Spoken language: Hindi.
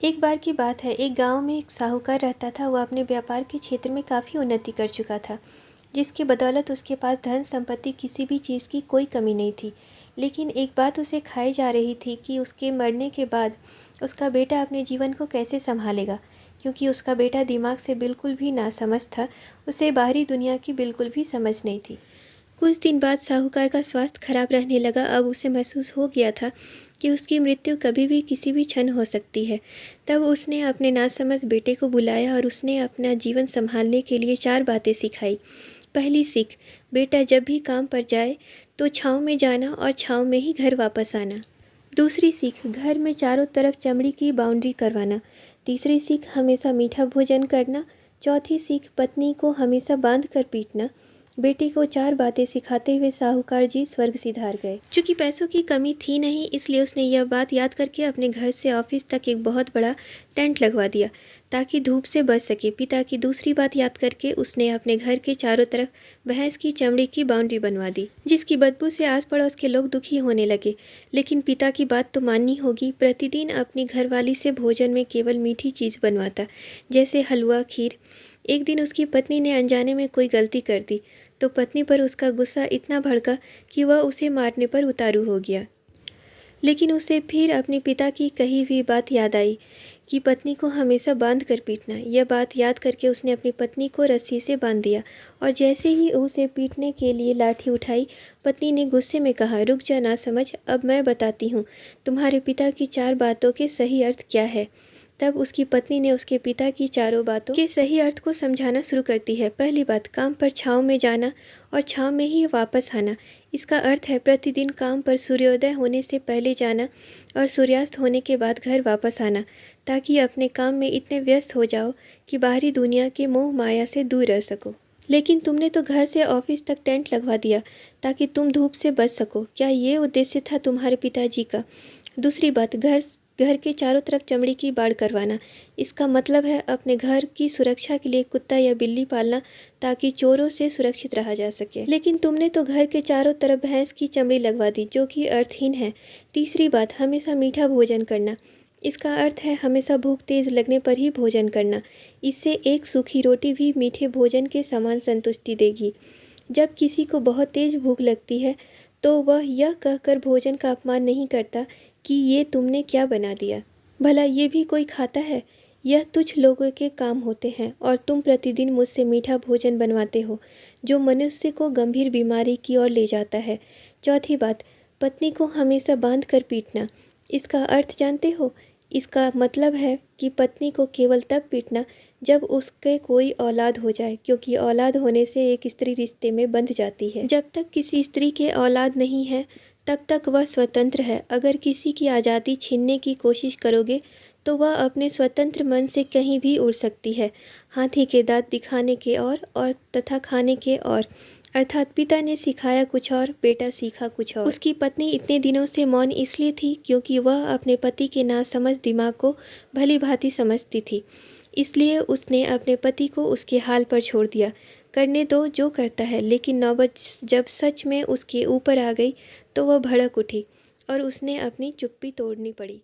एक बार की बात है, एक गांव में एक साहूकार रहता था। वह अपने व्यापार के क्षेत्र में काफ़ी उन्नति कर चुका था, जिसकी बदौलत उसके पास धन संपत्ति किसी भी चीज़ की कोई कमी नहीं थी। लेकिन एक बात उसे खाई जा रही थी कि उसके मरने के बाद उसका बेटा अपने जीवन को कैसे संभालेगा, क्योंकि उसका बेटा दिमाग से बिल्कुल भी नासमझ था। उसे बाहरी दुनिया की बिल्कुल भी समझ नहीं थी। कुछ दिन बाद साहूकार का स्वास्थ्य खराब रहने लगा। अब उसे महसूस हो गया था कि उसकी मृत्यु कभी भी किसी भी क्षण हो सकती है। तब उसने अपने नासमझ बेटे को बुलाया और उसने अपना जीवन संभालने के लिए 4 बातें सिखाई। पहली सीख, बेटा जब भी काम पर जाए तो छाँव में जाना और छाँव में ही घर वापस आना। दूसरी सीख, घर में चारों तरफ चमड़ी की बाउंड्री करवाना। तीसरी सीख, हमेशा मीठा भोजन करना। चौथी सीख, पत्नी को हमेशा बांध कर पीटना। बेटे को 4 बातें सिखाते हुए साहूकार जी स्वर्ग सिधार गए। चूंकि पैसों की कमी थी नहीं, इसलिए उसने यह बात याद करके अपने घर से ऑफिस तक एक बहुत बड़ा टेंट लगवा दिया ताकि धूप से बच सके। पिता की दूसरी बात याद करके उसने अपने घर के चारों तरफ भैंस की चमड़ी की बाउंड्री बनवा दी, जिसकी बदबू से आस पड़ोस के लोग दुखी होने लगे। लेकिन पिता की बात तो माननी होगी। प्रतिदिन अपनी घरवाली से भोजन में केवल मीठी चीज़ बनवाता, जैसे हलवा, खीर। एक दिन उसकी पत्नी ने अनजाने में कोई गलती कर दी तो पत्नी पर उसका गुस्सा इतना भड़का कि वह उसे मारने पर उतारू हो गया। लेकिन उसे फिर अपने पिता की कही हुई बात याद आई कि पत्नी को हमेशा बांध कर पीटना। यह बात याद करके उसने अपनी पत्नी को रस्सी से बांध दिया और जैसे ही उसे पीटने के लिए लाठी उठाई, पत्नी ने गुस्से में कहा, रुक जा नासमझ, अब मैं बताती हूँ तुम्हारे पिता की 4 बातों के सही अर्थ क्या है। तब उसकी पत्नी ने उसके पिता की चारों बातों के सही अर्थ को समझाना शुरू करती है। पहली बात, काम पर छाँव में जाना और छाँव में ही वापस आना। इसका अर्थ है प्रतिदिन काम पर सूर्योदय होने से पहले जाना और सूर्यास्त होने के बाद घर वापस आना, ताकि अपने काम में इतने व्यस्त हो जाओ कि बाहरी दुनिया के मोह माया से दूर रह सको। लेकिन तुमने तो घर से ऑफिस तक टेंट लगवा दिया ताकि तुम धूप से बच सको। क्या ये उद्देश्य था तुम्हारे पिताजी का? दूसरी बात, घर घर के चारों तरफ चमड़ी की बाड़ करवाना। इसका मतलब है अपने घर की सुरक्षा के लिए कुत्ता या बिल्ली पालना ताकि चोरों से सुरक्षित रहा जा सके। लेकिन तुमने तो घर के चारों तरफ भैंस की चमड़ी लगवा दी, जो कि अर्थहीन है। तीसरी बात, हमेशा मीठा भोजन करना। इसका अर्थ है हमेशा भूख तेज लगने पर ही भोजन करना। इससे एक सूखी रोटी भी मीठे भोजन के समान संतुष्टि देगी। जब किसी को बहुत तेज भूख लगती है तो वह यह कहकर भोजन का अपमान नहीं करता कि ये तुमने क्या बना दिया, भला ये भी कोई खाता है। यह तुच्छ लोगों के काम होते हैं और तुम प्रतिदिन मुझसे मीठा भोजन बनवाते हो, जो मनुष्य को गंभीर बीमारी की ओर ले जाता है। चौथी बात, पत्नी को हमेशा बांध कर पीटना। इसका अर्थ जानते हो? इसका मतलब है कि पत्नी को केवल तब पीटना जब उसके कोई औलाद हो जाए, क्योंकि औलाद होने से एक स्त्री रिश्ते में बंध जाती है। जब तक किसी स्त्री के औलाद नहीं है तब तक वह स्वतंत्र है। अगर किसी की आज़ादी छीनने की कोशिश करोगे तो वह अपने स्वतंत्र मन से कहीं भी उड़ सकती है, हाथी के दांत दिखाने के और तथा खाने के और। अर्थात पिता ने सिखाया कुछ और, बेटा सीखा कुछ और। उसकी पत्नी इतने दिनों से मौन इसलिए थी क्योंकि वह अपने पति के नासमझ दिमाग को भली भांति समझती थी। इसलिए उसने अपने पति को उसके हाल पर छोड़ दिया, करने दो जो करता है। लेकिन नौबत जब सच में उसके ऊपर आ गई तो वह भड़क उठी और उसने अपनी चुप्पी तोड़नी पड़ी।